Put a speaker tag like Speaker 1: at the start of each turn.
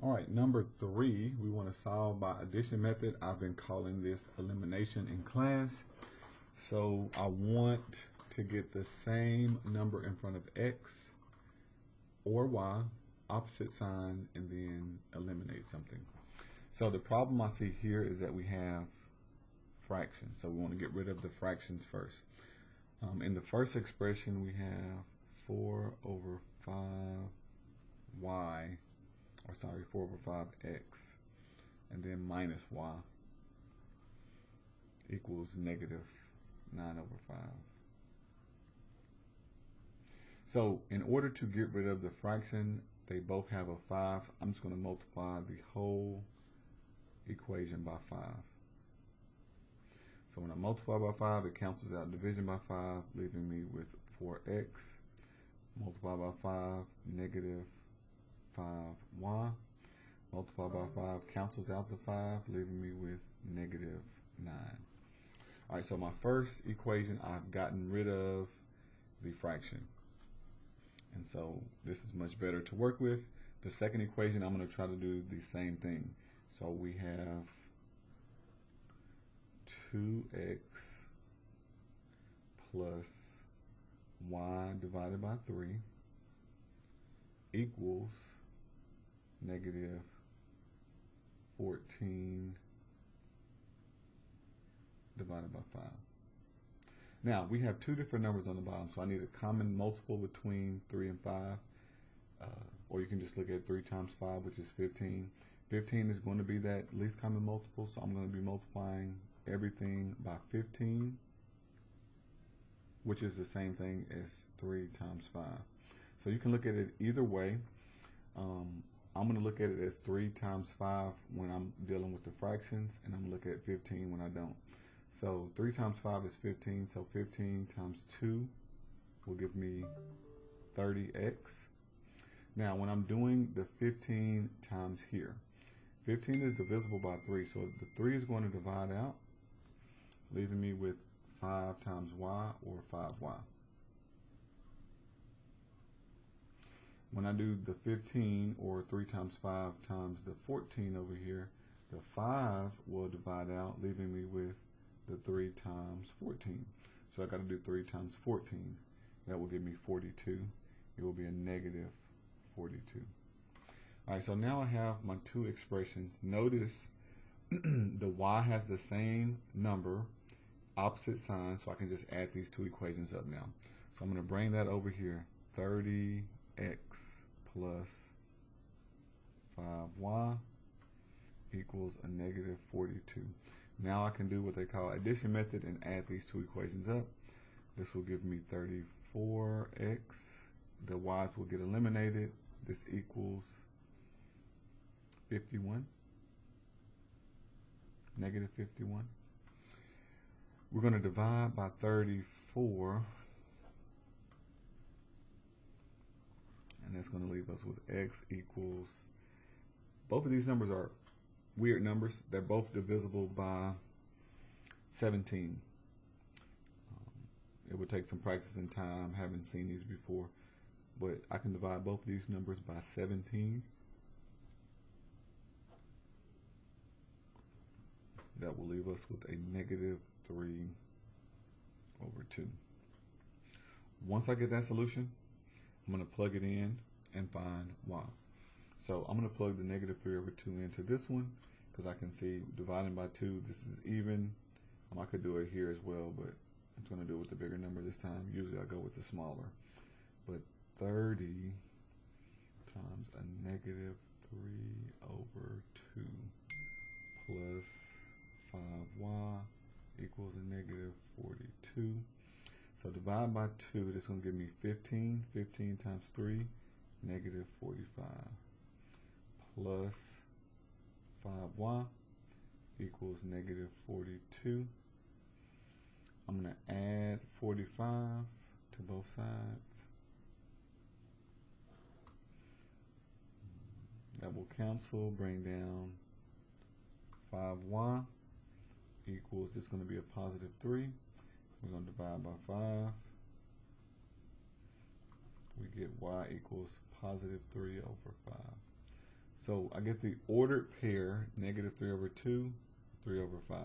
Speaker 1: All right, number 3, we want to solve by addition method. I've been calling this elimination in class. So I want to get the same number in front of x or y, opposite sign, and then eliminate something. So the problem I see here is that we have fractions. So we want to get rid of the fractions first. In the first expression, we have 4 over 5y, or sorry, 4 over 5x, and then minus y equals negative 9 over 5. So in order to get rid of the fraction, they both have a 5. I'm just going to multiply the whole equation by 5. So when I multiply by 5, it cancels out division by 5, leaving me with 4x. Multiply by 5, negative 5y. Multiply by 5 cancels out the 5, leaving me with negative 9. All right, so my first equation, I've gotten rid of the fraction. And so this is much better to work with. The second equation, I'm going to try to do the same thing. So we have 2x plus y divided by 3 equals negative 14 divided by 5. Now, we have 2 different numbers on the bottom, so I need a common multiple between 3 and 5. Or you can just look at 3 times 5, which is 15. 15 is going to be that least common multiple, so I'm going to be multiplying everything by 15, which is the same thing as 3 times 5. So you can look at it either way. I'm going to look at it as 3 times 5 when I'm dealing with the fractions, and I'm going to look at 15 when I don't. So 3 times 5 is 15, so 15 times 2 will give me 30x. Now when I'm doing the 15 times here, 15 is divisible by 3, so the 3 is going to divide out, leaving me with 5 times y, or 5y. When I do the 15, or 3 times 5 times the 14 over here, the 5 will divide out, leaving me with the 3 times 14. So I got to do 3 times 14. That will give me 42. It will be a negative 42. All right, so now I have my 2 expressions. Notice the y has the same number, opposite sign, so I can just add these 2 equations up now. So I'm going to bring that over here. 30x plus 5y equals a negative 42. Now I can do what they call addition method and add these 2 equations up. This will give me 34x. The y's will get eliminated. This equals 51. Negative 51. We're going to divide by 34. And that's going to leave us with x equals, both of these numbers are weird numbers. They're both divisible by 17. It would take some practice and time. Haven't seen these before, but I can divide both of these numbers by 17. That will leave us with a negative 3 over 2. Once I get that solution, I'm going to plug it in and find y. So I'm going to plug the negative 3 over 2 into this one, because I can see dividing by 2, this is even. I could do it here as well, but I'm going to do it with the bigger number this time. Usually I go with the smaller. But 30 times a negative 3 over 2 plus 5y equals a negative 42. So divide by 2, this is going to give me 15. 15 times 3, negative 45. Plus 5y equals negative 42. I'm going to add 45 to both sides. That will cancel, bring down 5y equals, it's going to be a positive 3. We're going to divide by 5. We get y equals positive 3 over 5. So I get the ordered pair, negative 3 over 2, 3 over 5.